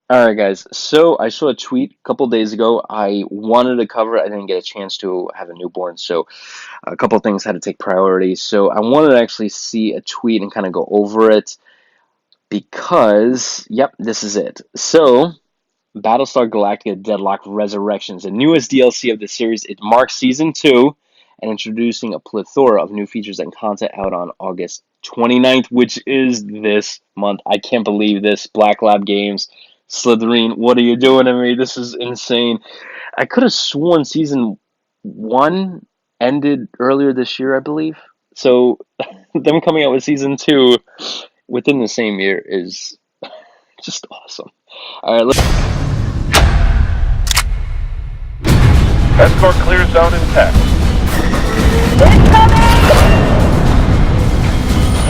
All right, guys. So I saw a tweet a couple days ago. I wanted to cover it. I didn't get a chance to have a newborn, so a couple things had to take priority. So I wanted to actually see a tweet and kind of go over it because, yep, this is it. So Battlestar Galactica Deadlock Resurrections, the newest DLC of the series. It marks season two and introducing a plethora of new features and content out on August 29th, which is this month. I can't believe this. Black Lab Games, Slytherin, what are you doing to me? This is insane. I could have sworn season one ended earlier this year, I believe. So them coming out with season two within the same year is just awesome. All right, Escort clear zone intact. Incoming!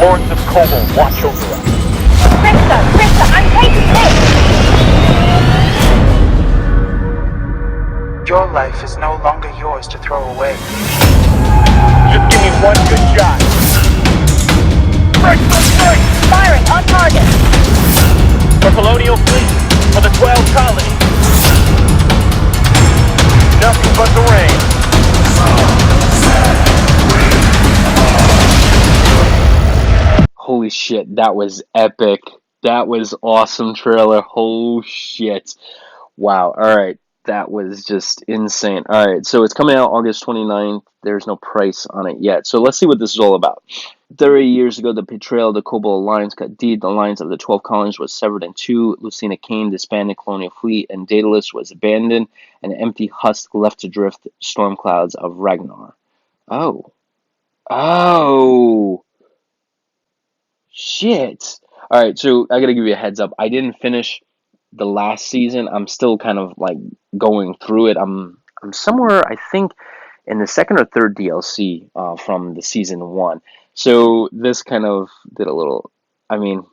Lords of Kobol, watch over us. Krista, I'm taking this! Your life is no longer yours to throw away. Just give me one good shot. Strike! Firing on target! For Colonial Fleet, for the 12 colonies. Nothing but the rain. holy shit, that was epic. That was awesome trailer. Oh shit. Wow. All right. That was just insane. All right. So it's coming out August 29th. There's no price on it yet. So let's see what this is all about. 30 years ago, the betrayal of the Cobalt Alliance got deed. The alliance of the 12 colonies was severed in two. Lucina Kane disbanded Colonial Fleet, and Daedalus was abandoned. An empty husk left to drift storm clouds of Ragnar. Oh. Oh. Shit. All right, so I gotta give you a heads up. I didn't finish the last season. I'm still kind of like going through it. I'm somewhere I think in the second or third DLC from the season one. So this kind of did a little. I mean,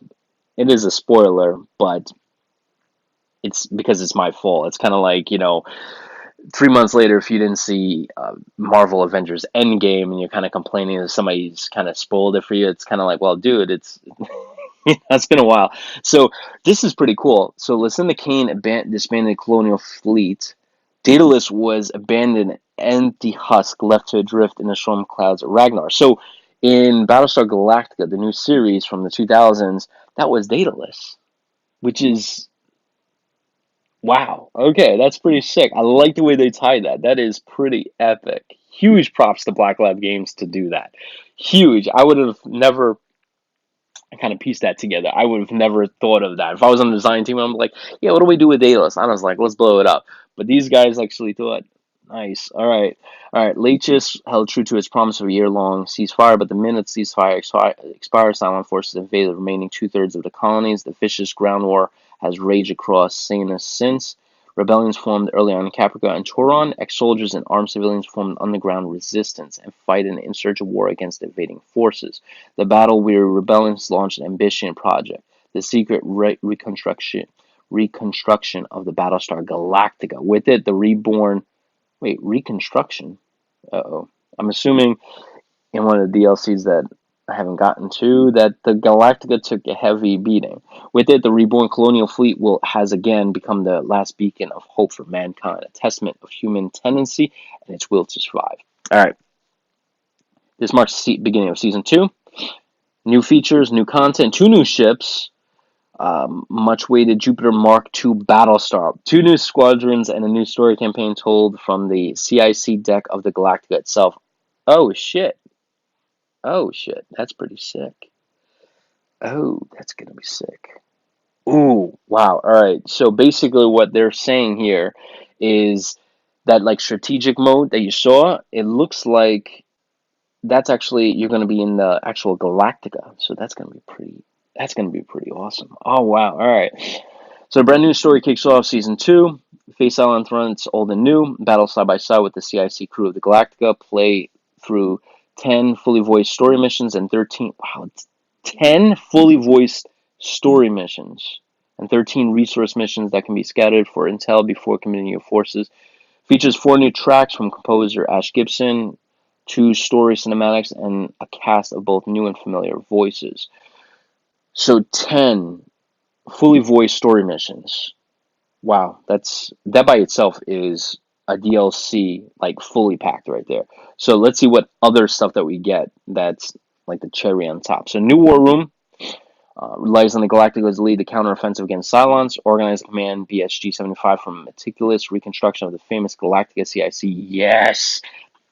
it is a spoiler, but it's because it's my fault. It's kind of like 3 months later, if you didn't see Marvel Avengers Endgame and you're kind of complaining that somebody's kind of spoiled it for you, it's kind of like, well, dude, it's been a while. So this is pretty cool. So Lucinda Kane disbanded Colonial Fleet. Daedalus was abandoned, empty husk left to adrift in the storm clouds of Ragnar. So in Battlestar Galactica, the new series from the 2000s, that was Daedalus, which is wow. Okay, that's pretty sick. I like the way they tied that. That is pretty epic. Huge props to Black Lab Games to do that. Huge. I would have never kind of pieced that together. I would have never thought of that. If I was on the design team, I'm like, yeah, what do we do with Daedalus? I was like, let's blow it up. But these guys actually thought, nice. All right. All right. Lachesis held true to its promise of a year-long ceasefire, but the minute ceasefire expires, Cylon forces invade the remaining two-thirds of the colonies. The vicious ground war has raged across Sanus since. Rebellions formed early on in Caprica and Toron. Ex-soldiers and armed civilians formed an underground resistance and fight an insurgent war against invading forces. The battle-weary rebellions launched an ambitious project, the secret reconstruction of the Battlestar Galactica. With it, the reborn. Wait, reconstruction? Uh-oh. I'm assuming in one of the DLCs that I haven't gotten to that the Galactica took a heavy beating. With it, the reborn colonial fleet has again become the last beacon of hope for mankind, a testament of human tendency and its will to survive. All right. This marks the beginning of season two. New features, new content, two new ships, much weighted Jupiter Mark II Battlestar, two new squadrons, and a new story campaign told from the CIC deck of the Galactica itself. Oh shit. Oh shit. That's pretty sick. Oh, that's gonna be sick. Ooh, wow. All right. So basically, what they're saying here is that like strategic mode that you saw, it looks like that's actually you're going to be in the actual Galactica. So that's going to be pretty. That's going to be pretty awesome. Oh wow! All right. So a brand new story kicks off season two. Face Island fronts old and new. Battle side by side with the CIC crew of the Galactica. Play through 10 fully voiced story missions and 13. Wow, it's 10 fully voiced story missions and 13 resource missions that can be scattered for intel before committing your forces. Features 4 new tracks from composer Ash Gibson, 2 story cinematics, and a cast of both new and familiar voices. So 10 fully voiced story missions. wow, that by itself is a DLC like fully packed right there. So let's see what other stuff that we get that's like the cherry on top. So New War Room relies on the Galactico's lead the counteroffensive against Cylons. Organized Command BSG-75 from meticulous reconstruction of the famous Galactica CIC. Yes,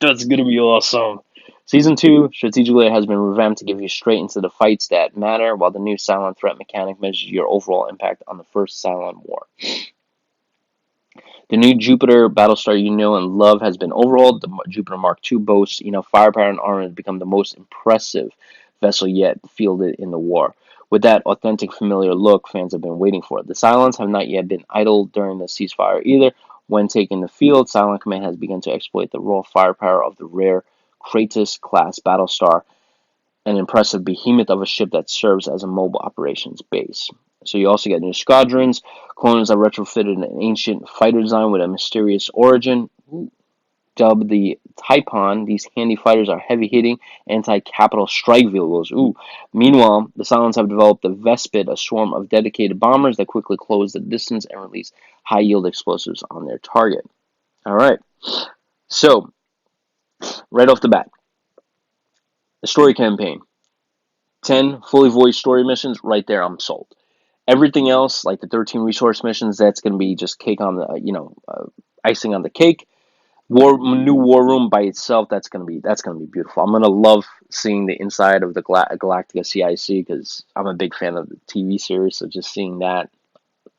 that's gonna be awesome. Season 2 strategically has been revamped to give you straight into the fights that matter, while the new Cylon threat mechanic measures your overall impact on the first Cylon War. The new Jupiter Battlestar you know and love has been overhauled. The Jupiter Mark II boasts enough firepower and armor to become the most impressive vessel yet fielded in the war. With that authentic, familiar look fans have been waiting for. The Cylons have not yet been idle during the ceasefire either. When taking the field, Cylon Command has begun to exploit the raw firepower of the rare Kratos-class Battlestar, an impressive behemoth of a ship that serves as a mobile operations base. So you also get new squadrons. Clones are retrofitted an ancient fighter design with a mysterious origin. Dubbed the Typhon, these handy fighters are heavy-hitting, anti-capital strike vehicles. Meanwhile, the Cylons have developed the Vespid, a swarm of dedicated bombers that quickly close the distance and release high-yield explosives on their target. All right. So, right off the bat, the story campaign. 10 fully voiced story missions, right there, I'm sold. Everything else, like the 13 resource missions, that's going to be just cake on the, icing on the cake. New War Room by itself, that's gonna be beautiful. I'm gonna love seeing the inside of the Galactica CIC because I'm a big fan of the TV series. So just seeing that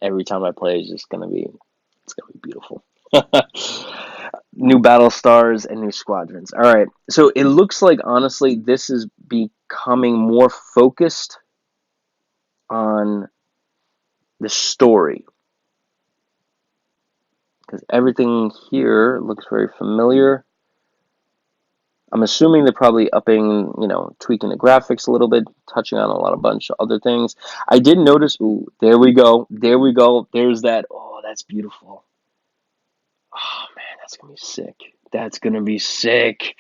every time I play is just it's gonna be beautiful. New battle stars and new squadrons. All right, so it looks like honestly this is becoming more focused on the story because everything here looks very familiar. I'm assuming they're probably upping, tweaking the graphics a little bit, touching on a bunch of other things. I did notice, there we go. There we go. There's that. Oh, that's beautiful. Oh, man, that's going to be sick. That's going to be sick.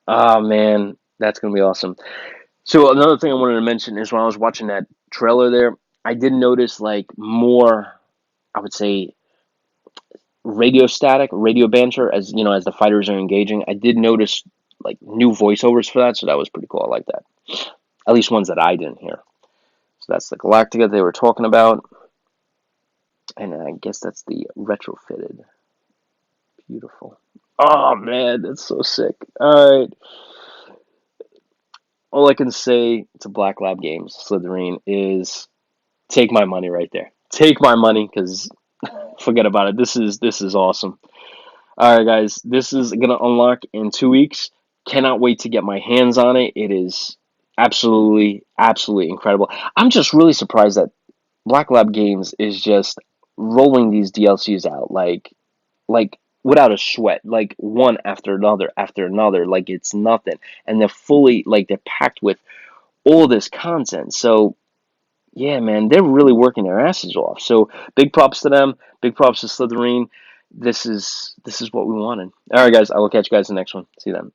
Oh, man, that's going to be awesome. So another thing I wanted to mention is when I was watching that trailer there, I did notice, like, more, I would say, radio banter as as the fighters are engaging. I did notice like new voiceovers for that, so that was pretty cool. I like that. At least ones that I didn't hear. So that's the Galactica they were talking about, and I guess that's the retrofitted. Beautiful. Oh man, that's so sick. All right. All I can say to Black Lab Games, Slytherin, is take my money right there. Take my money, because forget about it. This is awesome. All right, guys, this is gonna unlock in 2 weeks. Cannot wait to get my hands on it. It is absolutely, absolutely incredible. I'm just really surprised that Black Lab Games is just rolling these DLCs out like without a sweat, like one after another, like it's nothing, and they're packed with all this content. So yeah, man, they're really working their asses off. So big props to them. Big props to Slytherin. This is what we wanted. All right, guys. I will catch you guys in the next one. See you then.